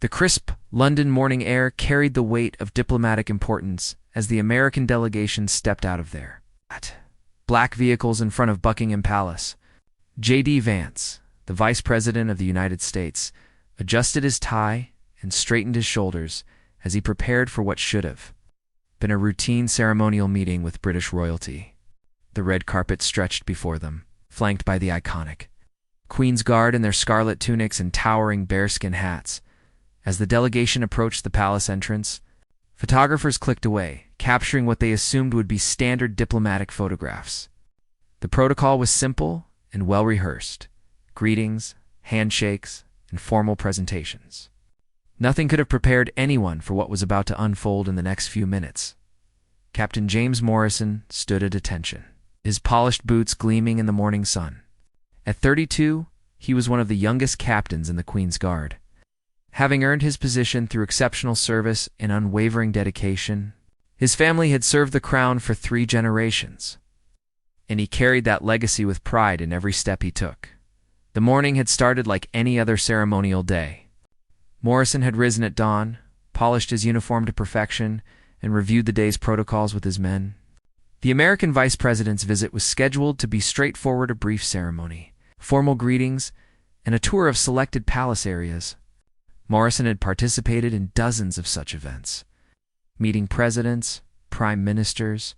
The crisp London morning air carried the weight of diplomatic importance as the American delegation stepped out of their black vehicles in front of Buckingham Palace. J.D. Vance, the Vice President of the United States, adjusted his tie and straightened his shoulders as he prepared for what should have been a routine ceremonial meeting with British royalty. The red carpet stretched before them, flanked by the iconic Queen's Guard in their scarlet tunics and towering bearskin hats. As the delegation approached the palace entrance, photographers clicked away, capturing what they assumed would be standard diplomatic photographs. The protocol was simple and well-rehearsed: greetings, handshakes, and formal presentations. Nothing could have prepared anyone for what was about to unfold in the next few minutes. Captain James Morrison stood at attention, his polished boots gleaming in the morning sun. At 32, he was one of the youngest captains in the Queen's Guard. Having earned his position through exceptional service and unwavering dedication, his family had served the crown for 3 generations, and he carried that legacy with pride in every step he took. The morning had started like any other ceremonial day. Morrison had risen at dawn, polished his uniform to perfection, and reviewed the day's protocols with his men. The American Vice President's visit was scheduled to be straightforward: a brief ceremony, formal greetings, and a tour of selected palace areas. Morrison had participated in dozens of such events, meeting presidents, prime ministers,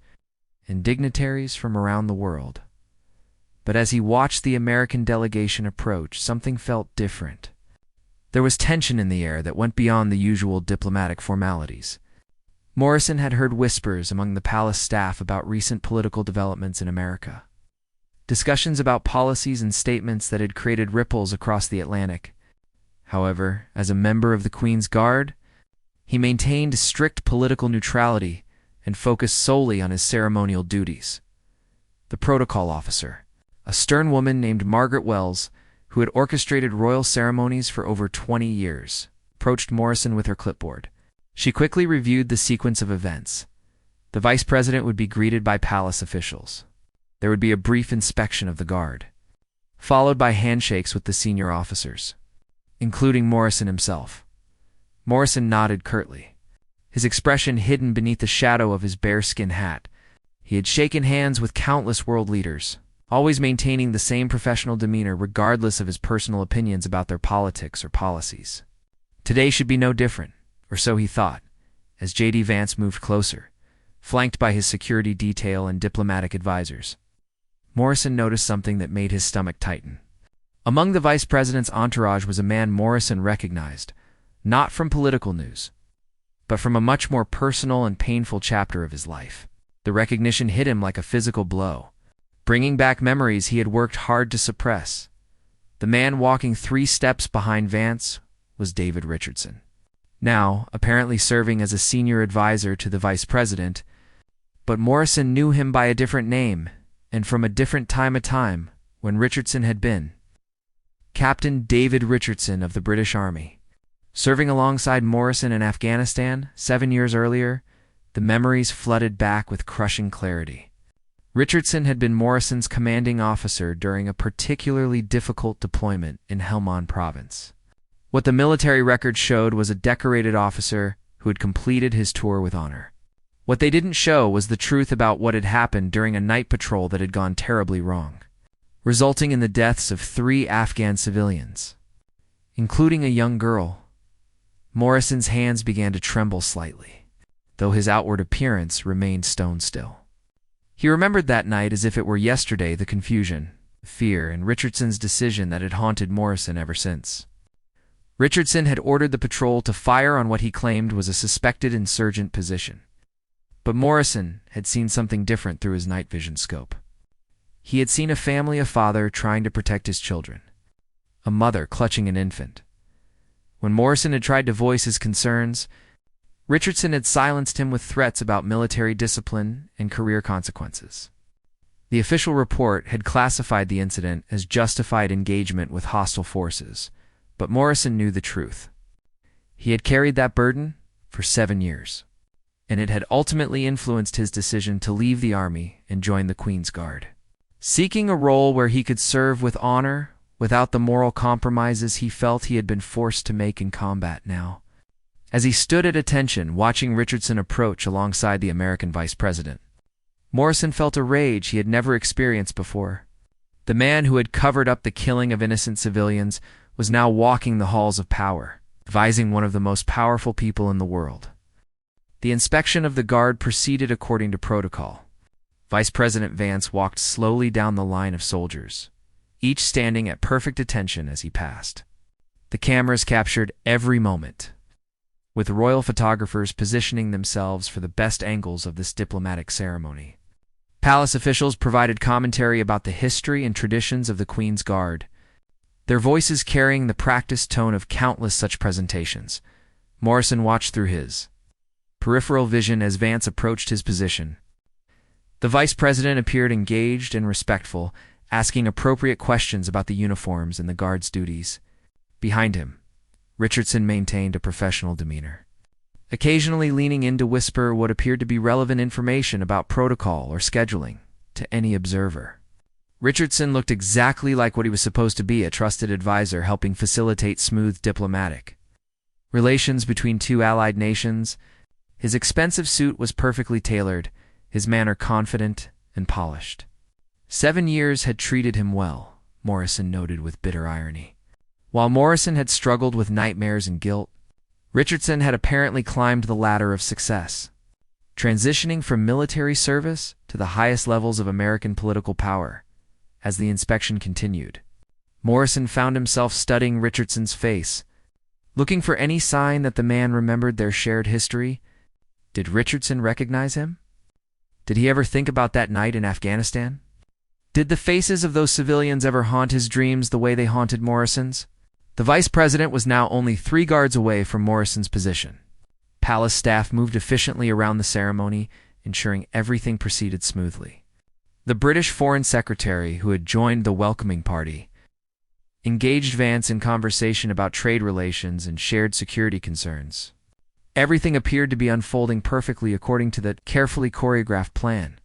and dignitaries from around the world. But as he watched the American delegation approach, something felt different. There was tension in the air that went beyond the usual diplomatic formalities. Morrison had heard whispers among the palace staff about recent political developments in America, discussions about policies and statements that had created ripples across the Atlantic. However, as a member of the Queen's Guard, he maintained strict political neutrality and focused solely on his ceremonial duties. The protocol officer, a stern woman named Margaret Wells, who had orchestrated royal ceremonies for over 20 years, approached Morrison with her clipboard. She quickly reviewed the sequence of events. The vice president would be greeted by palace officials. There would be a brief inspection of the guard, followed by handshakes with the senior officers, including Morrison himself. Morrison nodded curtly, his expression hidden beneath the shadow of his bearskin hat. He had shaken hands with countless world leaders, always maintaining the same professional demeanor regardless of his personal opinions about their politics or policies. Today should be no different, or so he thought, as J.D. Vance moved closer, flanked by his security detail and diplomatic advisors. Morrison noticed something that made his stomach tighten. Among the vice president's entourage was a man Morrison recognized, not from political news, but from a much more personal and painful chapter of his life. The recognition hit him like a physical blow, bringing back memories he had worked hard to suppress. The man walking 3 steps behind Vance was David Richardson, now apparently serving as a senior advisor to the vice president, but Morrison knew him by a different name and from a different time when Richardson had been Captain David Richardson of the British Army. Serving alongside Morrison in Afghanistan 7 years earlier, the memories flooded back with crushing clarity. Richardson had been Morrison's commanding officer during a particularly difficult deployment in Helmand Province. What the military record showed was a decorated officer who had completed his tour with honor. What they didn't show was the truth about what had happened during a night patrol that had gone terribly wrong, resulting in the deaths of 3 Afghan civilians, including a young girl. Morrison's hands began to tremble slightly, though his outward appearance remained stone still. He remembered that night as if it were yesterday, the confusion, fear, and Richardson's decision that had haunted Morrison ever since. Richardson had ordered the patrol to fire on what he claimed was a suspected insurgent position. But Morrison had seen something different through his night vision scope. He had seen a father trying to protect his children, a mother clutching an infant. When Morrison had tried to voice his concerns, Richardson had silenced him with threats about military discipline and career consequences. The official report had classified the incident as justified engagement with hostile forces, but Morrison knew the truth. He had carried that burden for 7 years, and it had ultimately influenced his decision to leave the army and join the Queen's Guard. Seeking a role where he could serve with honor without the moral compromises he felt he had been forced to make in combat now. As he stood at attention, watching Richardson approach alongside the American vice president, Morrison felt a rage he had never experienced before. The man who had covered up the killing of innocent civilians was now walking the halls of power, advising one of the most powerful people in the world. The inspection of the guard proceeded according to protocol. Vice President Vance walked slowly down the line of soldiers, each standing at perfect attention as he passed. The cameras captured every moment, with royal photographers positioning themselves for the best angles of this diplomatic ceremony. Palace officials provided commentary about the history and traditions of the Queen's Guard, their voices carrying the practiced tone of countless such presentations. Morrison watched through his peripheral vision as Vance approached his position. The vice president appeared engaged and respectful, asking appropriate questions about the uniforms and the guard's duties. Behind him, Richardson maintained a professional demeanor, occasionally leaning in to whisper what appeared to be relevant information about protocol or scheduling to any observer. Richardson looked exactly like what he was supposed to be, a trusted advisor helping facilitate smooth diplomatic relations between two allied nations. His expensive suit was perfectly tailored, his manner confident and polished. 7 years had treated him well, Morrison noted with bitter irony. While Morrison had struggled with nightmares and guilt, Richardson had apparently climbed the ladder of success, transitioning from military service to the highest levels of American political power. As the inspection continued, Morrison found himself studying Richardson's face, looking for any sign that the man remembered their shared history. Did Richardson recognize him? Did he ever think about that night in Afghanistan? Did the faces of those civilians ever haunt his dreams the way they haunted Morrison's? The vice president was now only 3 guards away from Morrison's position. Palace staff moved efficiently around the ceremony, ensuring everything proceeded smoothly. The British Foreign Secretary, who had joined the welcoming party, engaged Vance in conversation about trade relations and shared security concerns. Everything appeared to be unfolding perfectly according to the carefully choreographed plan.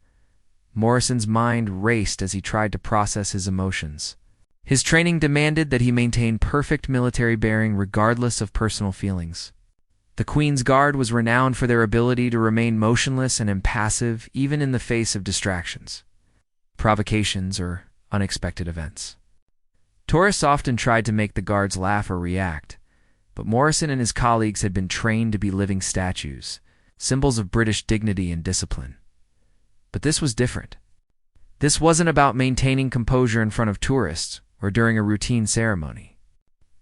Morrison's mind raced as he tried to process his emotions. His training demanded that he maintain perfect military bearing regardless of personal feelings. The Queen's Guard was renowned for their ability to remain motionless and impassive even in the face of distractions, provocations, or unexpected events. Tourists often tried to make the guards laugh or react, but Morrison and his colleagues had been trained to be living statues, symbols of British dignity and discipline. But this was different. This wasn't about maintaining composure in front of tourists or during a routine ceremony.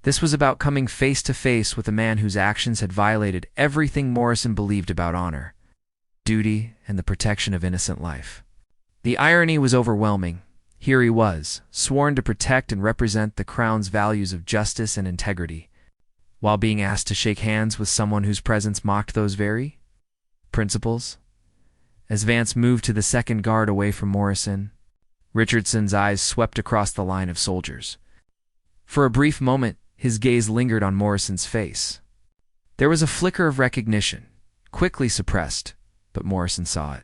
This was about coming face to face with a man whose actions had violated everything Morrison believed about honor, duty, and the protection of innocent life. The irony was overwhelming. Here he was, sworn to protect and represent the Crown's values of justice and integrity, while being asked to shake hands with someone whose presence mocked those very principles. As Vance moved to the second guard away from Morrison, Richardson's eyes swept across the line of soldiers. For a brief moment, his gaze lingered on Morrison's face. There was a flicker of recognition, quickly suppressed, but Morrison saw it.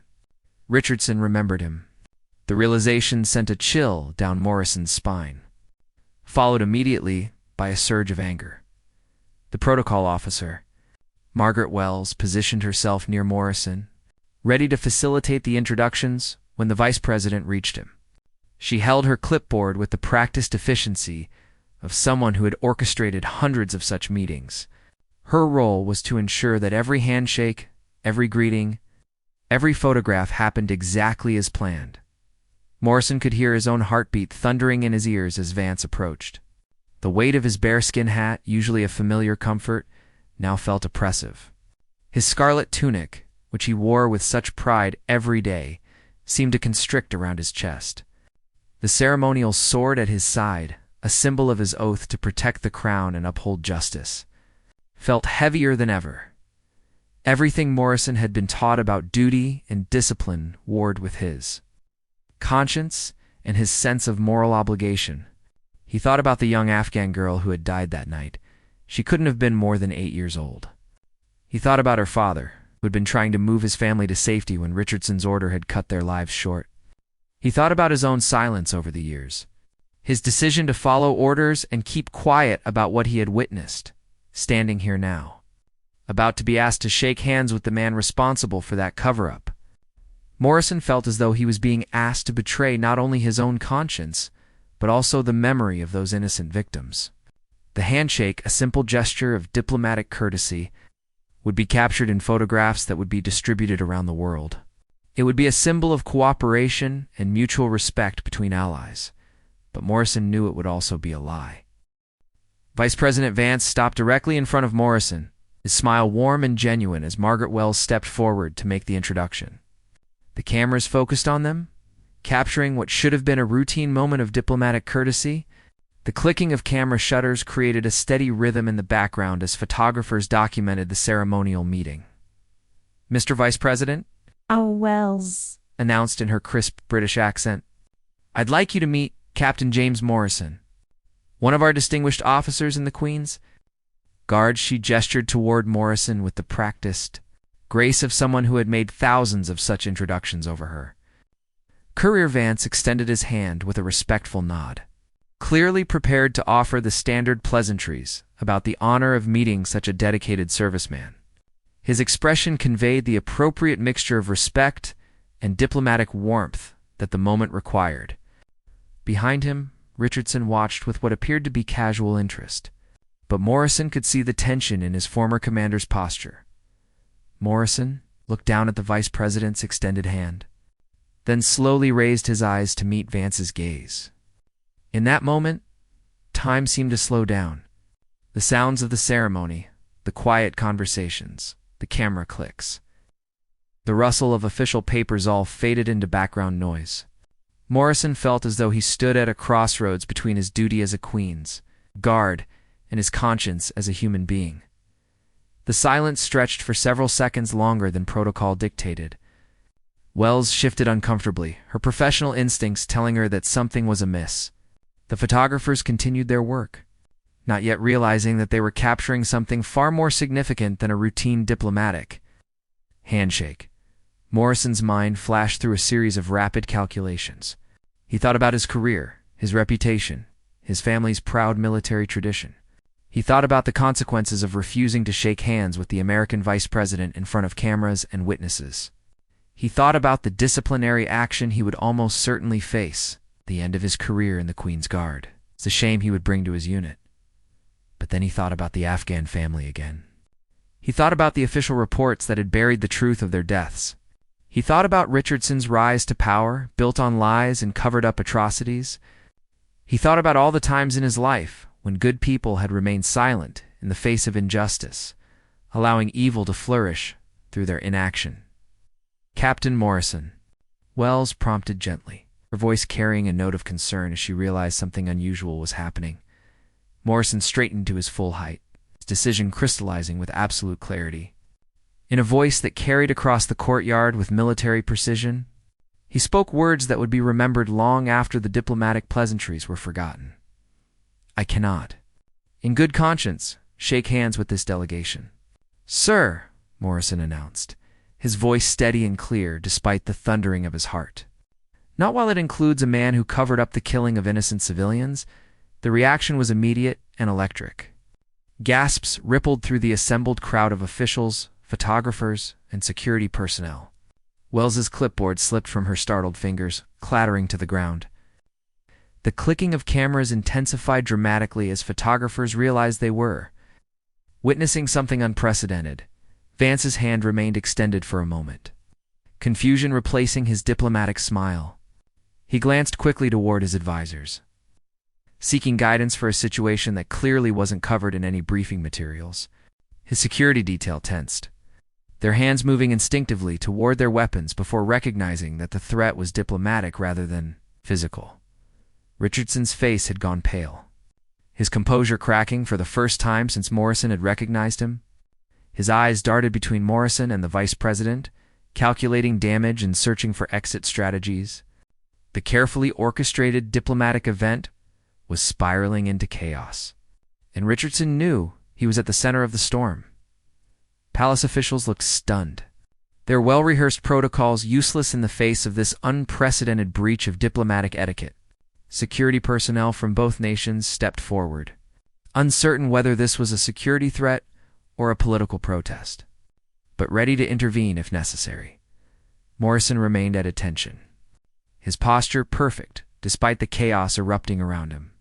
Richardson remembered him. The realization sent a chill down Morrison's spine, followed immediately by a surge of anger. The protocol officer, Margaret Wells, positioned herself near Morrison, ready to facilitate the introductions when the vice president reached him. She held her clipboard with the practiced efficiency of someone who had orchestrated hundreds of such meetings. Her role was to ensure that every handshake, every greeting, every photograph happened exactly as planned. Morrison could hear his own heartbeat thundering in his ears as Vance approached. The weight of his bearskin hat, usually a familiar comfort, now felt oppressive. His scarlet tunic, which he wore with such pride every day, seemed to constrict around his chest. The ceremonial sword at his side, a symbol of his oath to protect the crown and uphold justice, felt heavier than ever. Everything Morrison had been taught about duty and discipline warred with his conscience and his sense of moral obligation. He thought about the young Afghan girl who had died that night. She couldn't have been more than 8 years old. He thought about her father, who had been trying to move his family to safety when Richardson's order had cut their lives short. He thought about his own silence over the years, His decision to follow orders and keep quiet about what he had witnessed, standing here now, about to be asked to shake hands with the man responsible for that cover-up. Morrison felt as though he was being asked to betray not only his own conscience, but also the memory of those innocent victims. The handshake, a simple gesture of diplomatic courtesy, would be captured in photographs that would be distributed around the world. It would be a symbol of cooperation and mutual respect between allies, but Morrison knew it would also be a lie. Vice President Vance stopped directly in front of Morrison, his smile warm and genuine as Margaret Wells stepped forward to make the introduction. The cameras focused on them, capturing what should have been a routine moment of diplomatic courtesy. The clicking of camera shutters created a steady rhythm in the background as photographers documented the ceremonial meeting. "Mr. Vice President," Wells announced in her crisp British accent, "I'd like you to meet Captain James Morrison, one of our distinguished officers in the Queen's Guard." She gestured toward Morrison with the practiced grace of someone who had made thousands of such introductions over her. Courier Vance extended his hand with a respectful nod, clearly prepared to offer the standard pleasantries about the honor of meeting such a dedicated serviceman. His expression conveyed the appropriate mixture of respect and diplomatic warmth that the moment required. Behind him, Richardson watched with what appeared to be casual interest, but Morrison could see the tension in his former commander's posture. Morrison looked down at the vice president's extended hand, then slowly raised his eyes to meet Vance's gaze. In that moment, time seemed to slow down. The sounds of the ceremony, the quiet conversations, the camera clicks, the rustle of official papers all faded into background noise. Morrison felt as though he stood at a crossroads between his duty as a Queen's Guard and his conscience as a human being. The silence stretched for several seconds longer than protocol dictated. Wells shifted uncomfortably, her professional instincts telling her that something was amiss. The photographers continued their work, not yet realizing that they were capturing something far more significant than a routine diplomatic handshake. Morrison's mind flashed through a series of rapid calculations. He thought about his career, his reputation, his family's proud military tradition. He thought about the consequences of refusing to shake hands with the American vice president in front of cameras and witnesses. He thought about the disciplinary action he would almost certainly face, the end of his career in the Queen's Guard. It's a shame he would bring to his unit. But then he thought about the Afghan family again. He thought about the official reports that had buried the truth of their deaths. He thought about Richardson's rise to power, built on lies and covered-up atrocities. He thought about all the times in his life when good people had remained silent in the face of injustice, allowing evil to flourish through their inaction. "Captain Morrison," Wells prompted gently, her voice carrying a note of concern as she realized something unusual was happening. Morrison straightened to his full height, his decision crystallizing with absolute clarity. In a voice that carried across the courtyard with military precision, he spoke words that would be remembered long after the diplomatic pleasantries were forgotten. "I cannot, in good conscience, shake hands with this delegation." "Sir," Morrison announced, his voice steady and clear despite the thundering of his heart. Not while it includes a man who covered up the killing of innocent civilians. The reaction was immediate and electric. Gasps rippled through the assembled crowd of officials, photographers, and security personnel. Wells's clipboard slipped from her startled fingers, clattering to the ground. The clicking of cameras intensified dramatically as photographers realized they were witnessing something unprecedented. Vance's hand remained extended for a moment, confusion replacing his diplomatic smile. He glanced quickly toward his advisors, seeking guidance for a situation that clearly wasn't covered in any briefing materials. His security detail tensed, their hands moving instinctively toward their weapons before recognizing that the threat was diplomatic rather than physical. Richardson's face had gone pale, his composure cracking for the first time since Morrison had recognized him. His eyes darted between Morrison and the vice president, calculating damage and searching for exit strategies. The carefully orchestrated diplomatic event was spiraling into chaos, and Richardson knew he was at the center of the storm. Palace officials looked stunned, their well-rehearsed protocols useless in the face of this unprecedented breach of diplomatic etiquette. Security personnel from both nations stepped forward, uncertain whether this was a security threat or a political protest, but ready to intervene if necessary. Morrison remained at attention, his posture perfect despite the chaos erupting around him.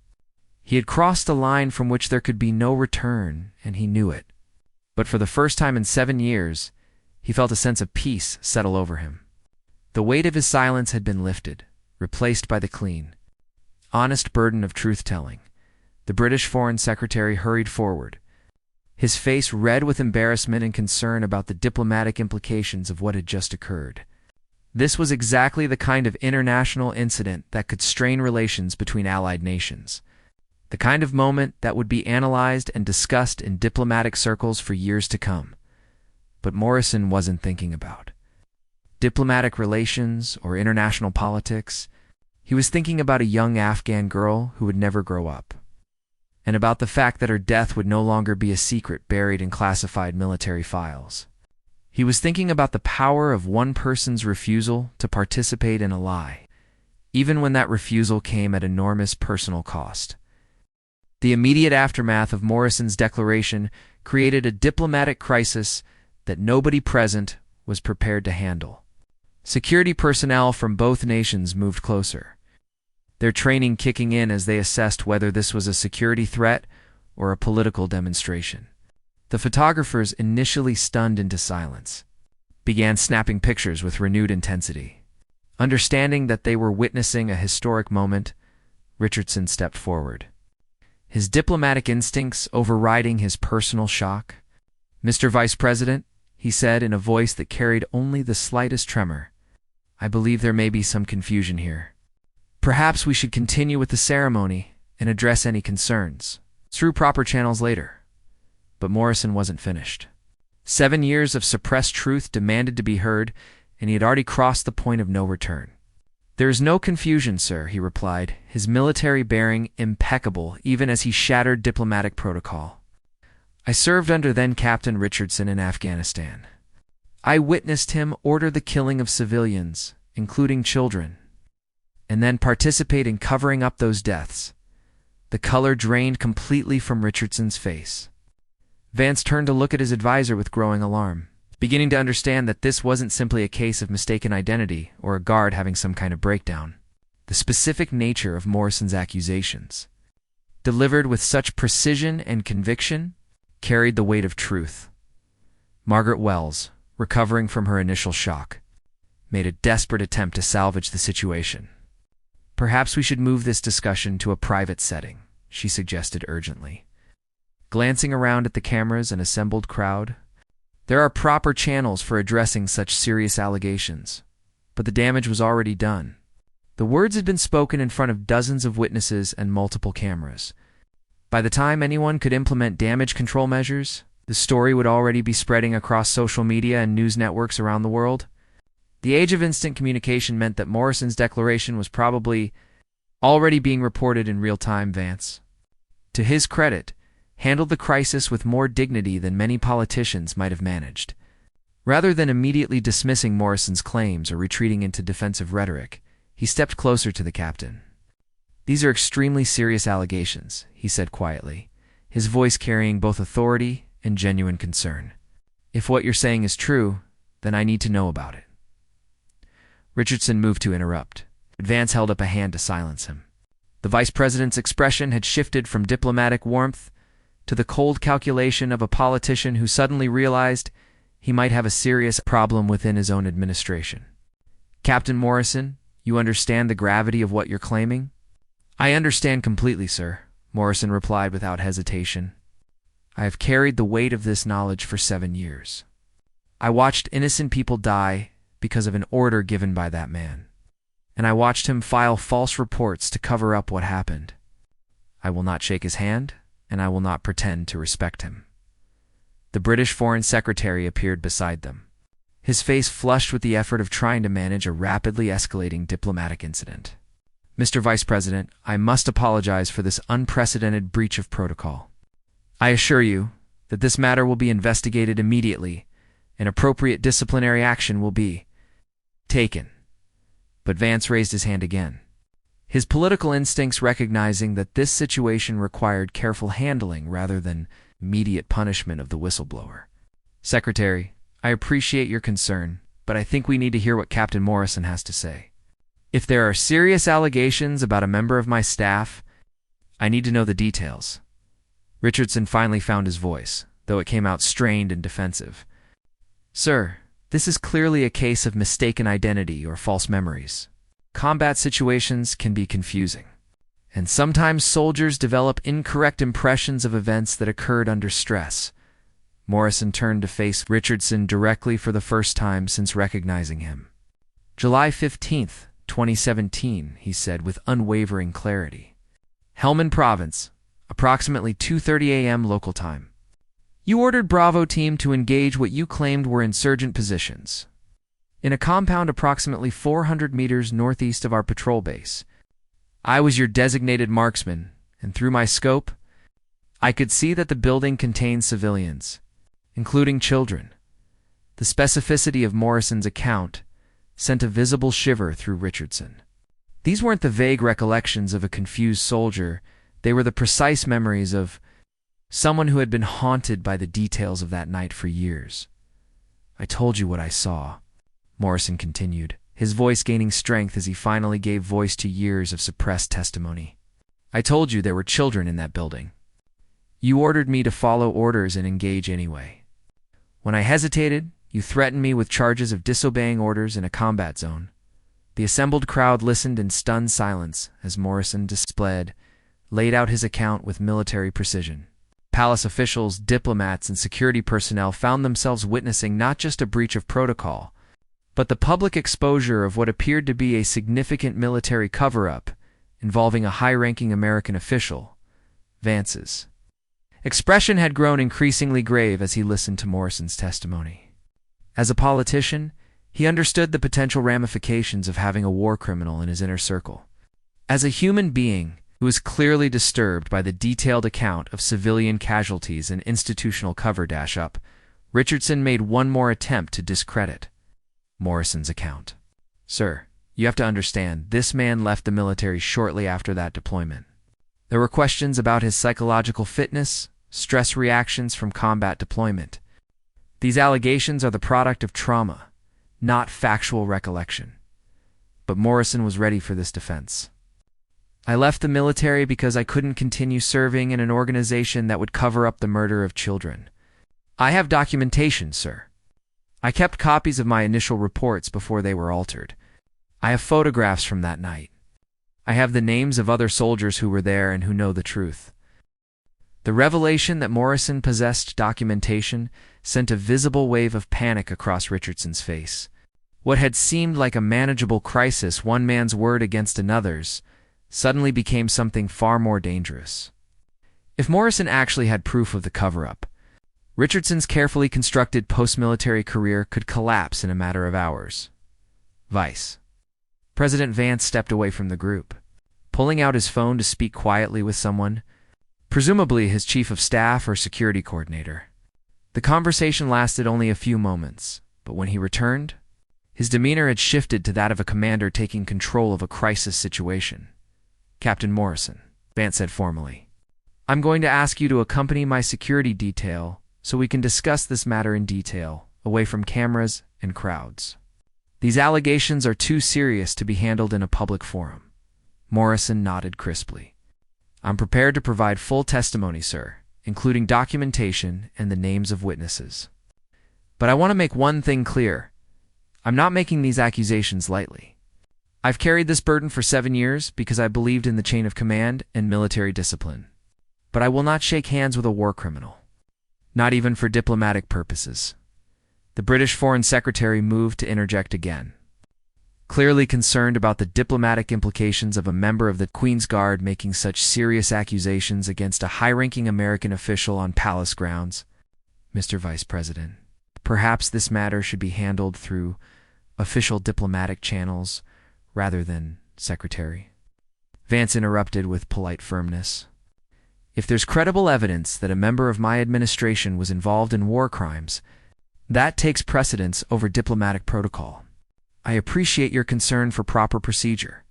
He had crossed a line from which there could be no return, and he knew it. But for the first time in 7 years, he felt a sense of peace settle over him. The weight of his silence had been lifted, replaced by the clean, honest burden of truth-telling. The British Foreign Secretary hurried forward, his face red with embarrassment and concern about the diplomatic implications of what had just occurred. This was exactly the kind of international incident that could strain relations between allied nations, the kind of moment that would be analyzed and discussed in diplomatic circles for years to come. But Morrison wasn't thinking about diplomatic relations or international politics. He was thinking about a young Afghan girl who would never grow up, and about the fact that her death would no longer be a secret buried in classified military files. He was thinking about the power of one person's refusal to participate in a lie, even when that refusal came at enormous personal cost. The immediate aftermath of Morrison's declaration created a diplomatic crisis that nobody present was prepared to handle. Security personnel from both nations moved closer, their training kicking in as they assessed whether this was a security threat or a political demonstration. The photographers, initially stunned into silence, began snapping pictures with renewed intensity. Understanding that they were witnessing a historic moment, Richardson stepped forward, his diplomatic instincts overriding his personal shock. "Mr. Vice President," he said in a voice that carried only the slightest tremor, "I believe there may be some confusion here. Perhaps we should continue with the ceremony and address any concerns through proper channels later." But Morrison wasn't finished. 7 years of suppressed truth demanded to be heard, and he had already crossed the point of no return. "There is no confusion, sir," he replied, his military bearing impeccable even as he shattered diplomatic protocol. "I served under then-Captain Richardson in Afghanistan. I witnessed him order the killing of civilians, including children, and then participate in covering up those deaths." The color drained completely from Richardson's face. Vance turned to look at his advisor with growing alarm, beginning to understand that this wasn't simply a case of mistaken identity or a guard having some kind of breakdown. The specific nature of Morrison's accusations, delivered with such precision and conviction, carried the weight of truth. Margaret Wells, recovering from her initial shock, made a desperate attempt to salvage the situation. "Perhaps we should move this discussion to a private setting," she suggested urgently. Glancing around at the cameras and assembled crowd, "There are proper channels for addressing such serious allegations, but the damage was already done." The words had been spoken in front of dozens of witnesses and multiple cameras. By the time anyone could implement damage control measures, the story would already be spreading across social media and news networks around the world. The age of instant communication meant that Morrison's declaration was probably already being reported in real time. Vance, to his credit, handled the crisis with more dignity than many politicians might have managed. Rather than immediately dismissing Morrison's claims or retreating into defensive rhetoric, he stepped closer to the captain. "These are extremely serious allegations," he said quietly, his voice carrying both authority and genuine concern. "If what you're saying is true, then I need to know about it." Richardson moved to interrupt, but Vance held up a hand to silence him. The vice president's expression had shifted from diplomatic warmth to the cold calculation of a politician who suddenly realized he might have a serious problem within his own administration. "Captain Morrison, you understand the gravity of what you're claiming?" "I understand completely, sir," Morrison replied without hesitation. "I have carried the weight of this knowledge for 7 years. I watched innocent people die because of an order given by that man, and I watched him file false reports to cover up what happened. I will not shake his hand, and I will not pretend to respect him." The British Foreign Secretary appeared beside them, his face flushed with the effort of trying to manage a rapidly escalating diplomatic incident. "Mr. Vice President, I must apologize for this unprecedented breach of protocol. I assure you that this matter will be investigated immediately, and appropriate disciplinary action will be taken." But Vance raised his hand again. his political instincts recognizing that this situation required careful handling rather than immediate punishment of the whistleblower. Secretary, I appreciate your concern, but I think we need to hear what Captain Morrison has to say. If there are serious allegations about a member of my staff, I need to know the details. Richardson finally found his voice, though it came out strained and defensive. Sir, this is clearly a case of mistaken identity or false memories. Combat situations can be confusing, and sometimes soldiers develop incorrect impressions of events that occurred under stress. Morrison turned to face Richardson directly for the first time since recognizing him. July 15th, 2017, he said with unwavering clarity. Helmand Province, approximately 2:30 a.m. local time. You ordered Bravo Team to engage what you claimed were insurgent positions in a compound approximately 400 meters northeast of our patrol base. I was your designated marksman, and through my scope, I could see that the building contained civilians, including children. The specificity of Morrison's account sent a visible shiver through Richardson. These weren't the vague recollections of a confused soldier, they were the precise memories of someone who had been haunted by the details of that night for years. I told you what I saw, Morrison continued, his voice gaining strength as he finally gave voice to years of suppressed testimony. I told you there were children in that building. You ordered me to follow orders and engage anyway. When I hesitated, you threatened me with charges of disobeying orders in a combat zone. The assembled crowd listened in stunned silence as Morrison laid out his account with military precision. Palace officials, diplomats, and security personnel found themselves witnessing not just a breach of protocol, but the public exposure of what appeared to be a significant military cover-up involving a high-ranking American official, Vance's. Expression had grown increasingly grave as he listened to Morrison's testimony. As a politician, he understood the potential ramifications of having a war criminal in his inner circle. As a human being who was clearly disturbed by the detailed account of civilian casualties and institutional cover-up, Richardson made one more attempt to discredit Morrison's account. Sir, you have to understand, this man left the military shortly after that deployment. There were questions about his psychological fitness, stress reactions from combat deployment. These allegations are the product of trauma, not factual recollection. But Morrison was ready for this defense. I left the military because I couldn't continue serving in an organization that would cover up the murder of children. I have documentation, sir. I kept copies of my initial reports before they were altered. I have photographs from that night. I have the names of other soldiers who were there and who know the truth. The revelation that Morrison possessed documentation sent a visible wave of panic across Richardson's face. What had seemed like a manageable crisis, one man's word against another's, suddenly became something far more dangerous. If Morrison actually had proof of the cover-up, Richardson's carefully constructed post-military career could collapse in a matter of hours. Vice President Vance stepped away from the group, pulling out his phone to speak quietly with someone, presumably his chief of staff or security coordinator. The conversation lasted only a few moments, but when he returned, his demeanor had shifted to that of a commander taking control of a crisis situation. Captain Morrison, Vance said formally, I'm going to ask you to accompany my security detail so we can discuss this matter in detail, away from cameras and crowds. These allegations are too serious to be handled in a public forum. Morrison nodded crisply. I'm prepared to provide full testimony, sir, including documentation and the names of witnesses. But I want to make one thing clear. I'm not making these accusations lightly. I've carried this burden for 7 years because I believed in the chain of command and military discipline. But I will not shake hands with a war criminal. Not even for diplomatic purposes. The British Foreign Secretary moved to interject again. Clearly concerned about the diplomatic implications of a member of the Queen's Guard making such serious accusations against a high-ranking American official on palace grounds, Mr. Vice President, perhaps this matter should be handled through official diplomatic channels rather than Secretary. Vance interrupted with polite firmness. If there's credible evidence that a member of my administration was involved in war crimes, that takes precedence over diplomatic protocol. I appreciate your concern for proper procedure.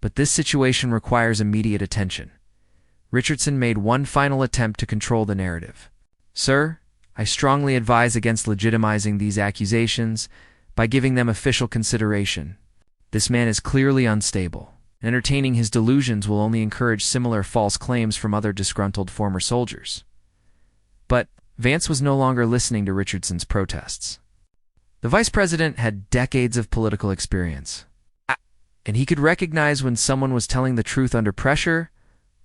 But this situation requires immediate attention. Richardson made one final attempt to control the narrative. "Sir, I strongly advise against legitimizing these accusations by giving them official consideration. This man is clearly unstable. Entertaining his delusions will only encourage similar false claims from other disgruntled former soldiers." But Vance was no longer listening to Richardson's protests. The vice president had decades of political experience, and he could recognize when someone was telling the truth under pressure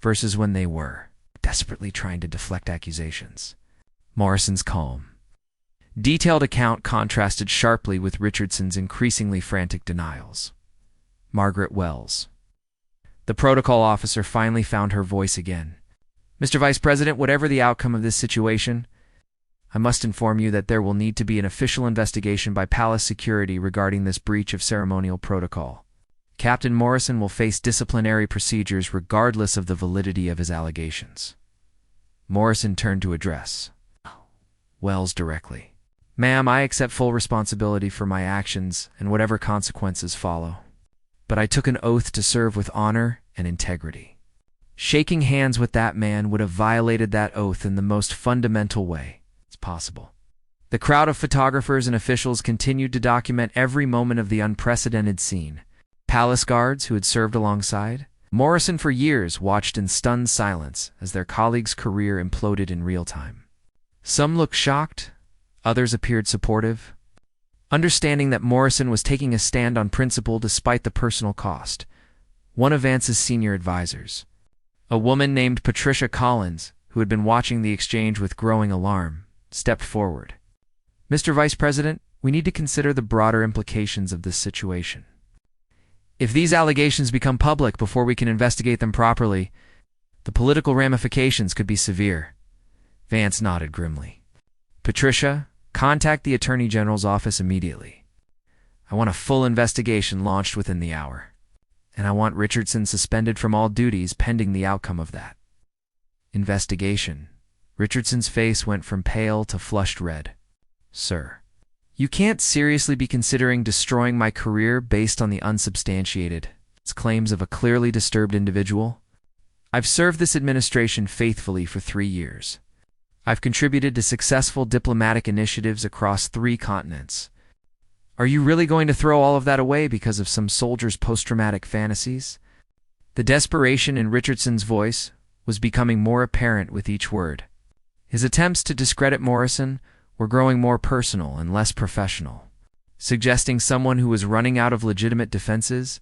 versus when they were desperately trying to deflect accusations. Morrison's calm, detailed account contrasted sharply with Richardson's increasingly frantic denials. Margaret Wells, the protocol officer, finally found her voice again. "Mr. Vice President, whatever the outcome of this situation, I must inform you that there will need to be an official investigation by Palace Security regarding this breach of ceremonial protocol. Captain Morrison will face disciplinary procedures regardless of the validity of his allegations." Morrison turned to address Wells directly. "Ma'am, I accept full responsibility for my actions and whatever consequences follow. But I took an oath to serve with honor and integrity. Shaking hands with that man would have violated that oath in the most fundamental way as possible." The crowd of photographers and officials continued to document every moment of the unprecedented scene. Palace guards who had served alongside Morrison for years watched in stunned silence as their colleague's career imploded in real time. Some looked shocked, others appeared supportive, understanding that Morrison was taking a stand on principle despite the personal cost. One of Vance's senior advisors, a woman named Patricia Collins, who had been watching the exchange with growing alarm, stepped forward. "Mr. Vice President, we need to consider the broader implications of this situation. If these allegations become public before we can investigate them properly, the political ramifications could be severe." Vance nodded grimly. "Patricia, contact the Attorney General's office immediately. I want a full investigation launched within the hour, and I want Richardson suspended from all duties pending the outcome of that investigation." Richardson's face went from pale to flushed red. "Sir, you can't seriously be considering destroying my career based on the unsubstantiated claims of a clearly disturbed individual. I've served this administration faithfully for 3 years. I've contributed to successful diplomatic initiatives across 3 continents. Are you really going to throw all of that away because of some soldier's post-traumatic fantasies?" The desperation in Richardson's voice was becoming more apparent with each word. His attempts to discredit Morrison were growing more personal and less professional. Suggesting someone who was running out of legitimate defenses,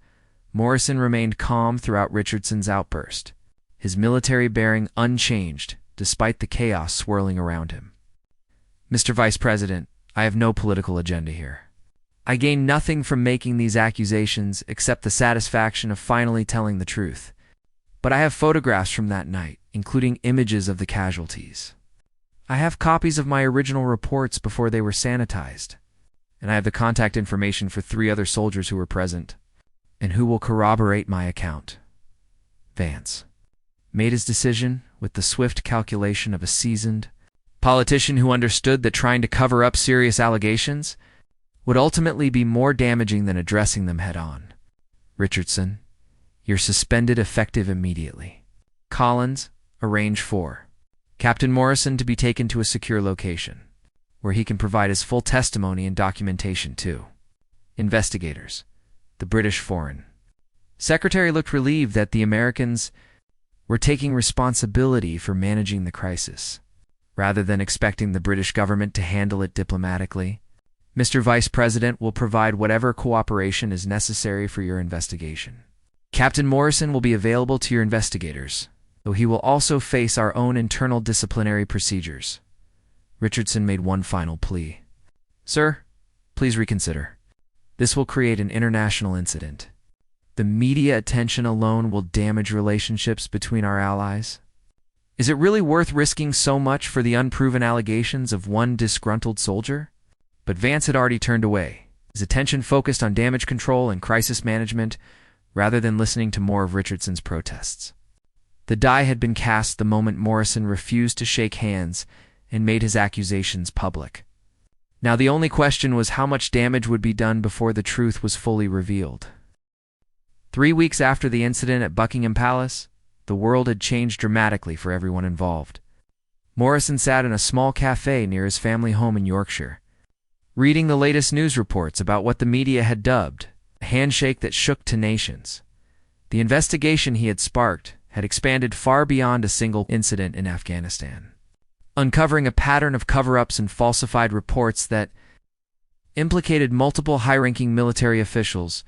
Morrison remained calm throughout Richardson's outburst, his military bearing unchanged despite the chaos swirling around him. "Mr. Vice President, I have no political agenda here. I gain nothing from making these accusations except the satisfaction of finally telling the truth. But I have photographs from that night, including images of the casualties. I have copies of my original reports before they were sanitized, and I have the contact information for 3 other soldiers who were present, and who will corroborate my account." Vance made his decision with the swift calculation of a seasoned politician who understood that trying to cover up serious allegations would ultimately be more damaging than addressing them head-on. "Richardson, you're suspended effective immediately. Collins, arrange for Captain Morrison to be taken to a secure location, where he can provide his full testimony and documentation too. Investigators, the British Foreign Secretary looked relieved that the Americans were taking responsibility for managing the crisis, rather than expecting the British government to handle it diplomatically. "Mr. Vice President will provide whatever cooperation is necessary for your investigation. Captain Morrison will be available to your investigators, though he will also face our own internal disciplinary procedures." Richardson made one final plea. "Sir, please reconsider. This will create an international incident. The media attention alone will damage relationships between our allies. Is it really worth risking so much for the unproven allegations of one disgruntled soldier?" But Vance had already turned away, his attention focused on damage control and crisis management rather than listening to more of Richardson's protests. The die had been cast the moment Morrison refused to shake hands and made his accusations public. Now the only question was how much damage would be done before the truth was fully revealed. 3 weeks after the incident at Buckingham Palace, the world had changed dramatically for everyone involved. Morrison sat in a small cafe near his family home in Yorkshire, reading the latest news reports about what the media had dubbed a handshake that shook to nations. The investigation he had sparked had expanded far beyond a single incident in Afghanistan, uncovering a pattern of cover-ups and falsified reports that implicated multiple high-ranking military officials.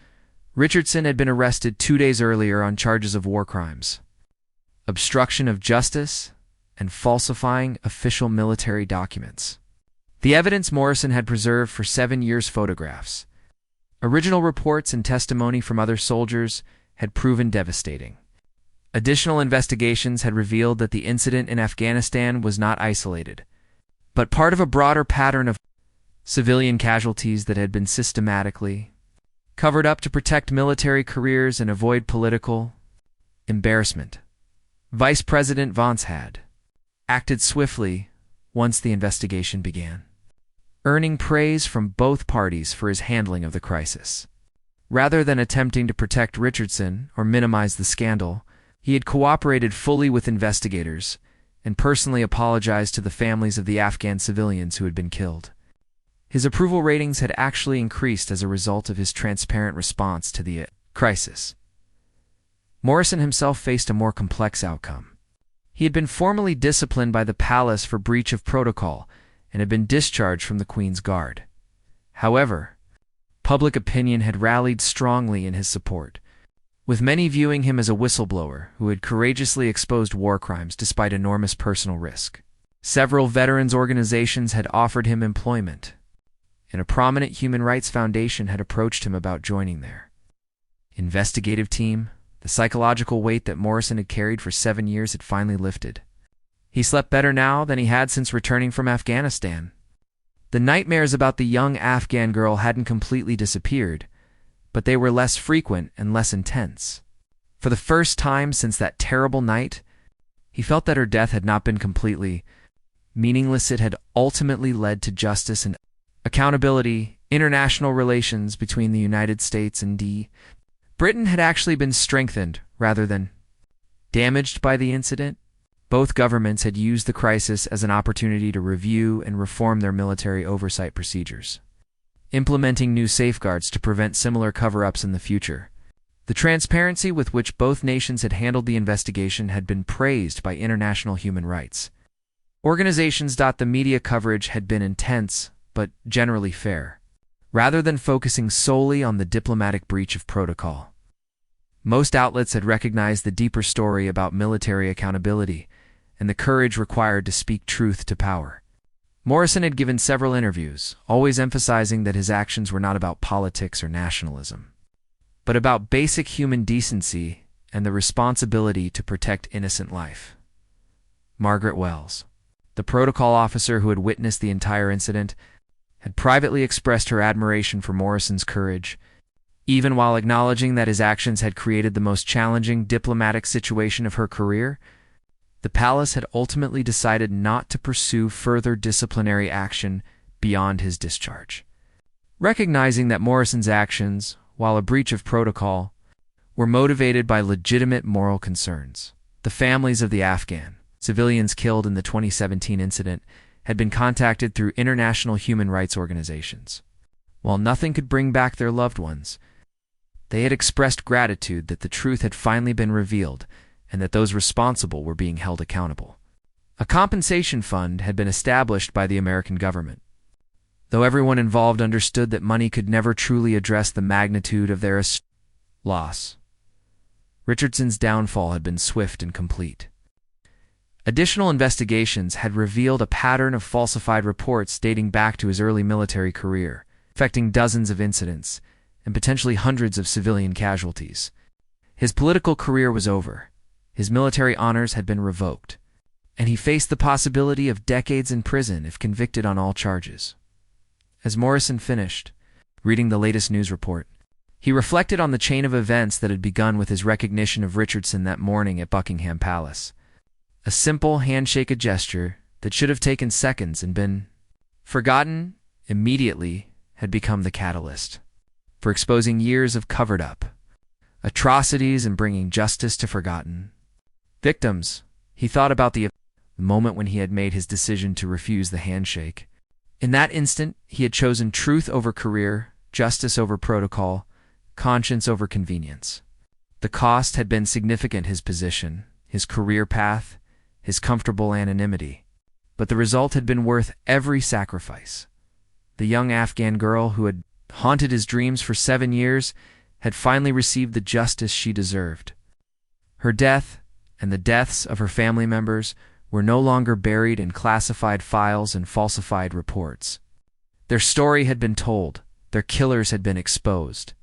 Richardson had been arrested 2 days earlier on charges of war crimes, obstruction of justice, and falsifying official military documents. The evidence Morrison had preserved for 7 years, photographs, original reports, and testimony from other soldiers had proven devastating. Additional investigations had revealed that the incident in Afghanistan was not isolated, but part of a broader pattern of civilian casualties that had been systematically covered up to protect military careers and avoid political embarrassment. Vice President Vance had acted swiftly once the investigation began, earning praise from both parties for his handling of the crisis. Rather than attempting to protect Richardson or minimize the scandal, he had cooperated fully with investigators and personally apologized to the families of the Afghan civilians who had been killed. His approval ratings had actually increased as a result of his transparent response to the crisis. Morrison himself faced a more complex outcome. He had been formally disciplined by the palace for breach of protocol and had been discharged from the Queen's Guard. However, public opinion had rallied strongly in his support, with many viewing him as a whistleblower who had courageously exposed war crimes despite enormous personal risk. Several veterans organizations had offered him employment, and a prominent human rights foundation had approached him about joining their investigative team. The psychological weight that Morrison had carried for 7 years had finally lifted. He slept better now than he had since returning from Afghanistan. The nightmares about the young Afghan girl hadn't completely disappeared, but they were less frequent and less intense. For the first time since that terrible night, he felt that her death had not been completely meaningless. It had ultimately led to justice and accountability. International relations between the United States and Britain had actually been strengthened rather than damaged by the incident. Both governments had used the crisis as an opportunity to review and reform their military oversight procedures, implementing new safeguards to prevent similar cover-ups in the future. The transparency with which both nations had handled the investigation had been praised by international human rights organizations. The media coverage had been intense, but generally fair, rather than focusing solely on the diplomatic breach of protocol. Most outlets had recognized the deeper story about military accountability and the courage required to speak truth to power. Morrison had given several interviews, always emphasizing that his actions were not about politics or nationalism, but about basic human decency and the responsibility to protect innocent life. Margaret Wells, the protocol officer who had witnessed the entire incident, had privately expressed her admiration for Morrison's courage, even while acknowledging that his actions had created the most challenging diplomatic situation of her career. The palace had ultimately decided not to pursue further disciplinary action beyond his discharge, recognizing that Morrison's actions, while a breach of protocol, were motivated by legitimate moral concerns. The families of the Afghan civilians killed in the 2017 incident had been contacted through international human rights organizations. While nothing could bring back their loved ones, they had expressed gratitude that the truth had finally been revealed and that those responsible were being held accountable. A compensation fund had been established by the American government. Though everyone involved understood that money could never truly address the magnitude of their loss, Richardson's downfall had been swift and complete. Additional investigations had revealed a pattern of falsified reports dating back to his early military career, affecting dozens of incidents and potentially hundreds of civilian casualties. His political career was over, his military honors had been revoked, and he faced the possibility of decades in prison if convicted on all charges. As Morrison finished reading the latest news report, he reflected on the chain of events that had begun with his recognition of Richardson that morning at Buckingham Palace. A simple handshake, a gesture that should have taken seconds and been forgotten immediately, had become the catalyst for exposing years of covered-up atrocities and bringing justice to forgotten victims. He thought about the moment when he had made his decision to refuse the handshake. In that instant, he had chosen truth over career, justice over protocol, conscience over convenience. The cost had been significant: his position, his career path, his comfortable anonymity. But the result had been worth every sacrifice. The young Afghan girl who had haunted his dreams for 7 years had finally received the justice she deserved. Her death, and the deaths of her family members, were no longer buried in classified files and falsified reports. Their story had been told, their killers had been exposed,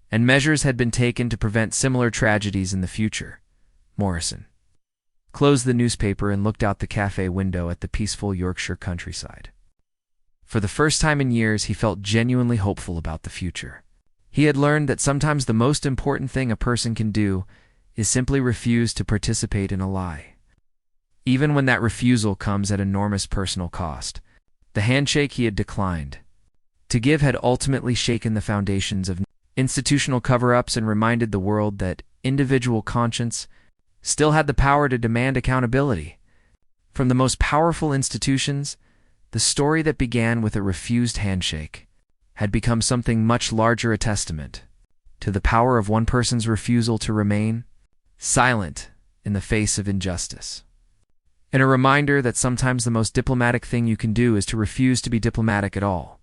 and measures had been taken to prevent similar tragedies in the future. Morrison closed the newspaper and looked out the cafe window at the peaceful Yorkshire countryside. For the first time in years, he felt genuinely hopeful about the future. He had learned that sometimes the most important thing a person can do is simply refuse to participate in a lie, even when that refusal comes at enormous personal cost. The handshake he had declined to give had ultimately shaken the foundations of institutional cover-ups and reminded the world that individual conscience still had the power to demand accountability. From the most powerful institutions, the story that began with a refused handshake had become something much larger: a testament to the power of one person's refusal to remain silent in the face of injustice, and a reminder that sometimes the most diplomatic thing you can do is to refuse to be diplomatic at all.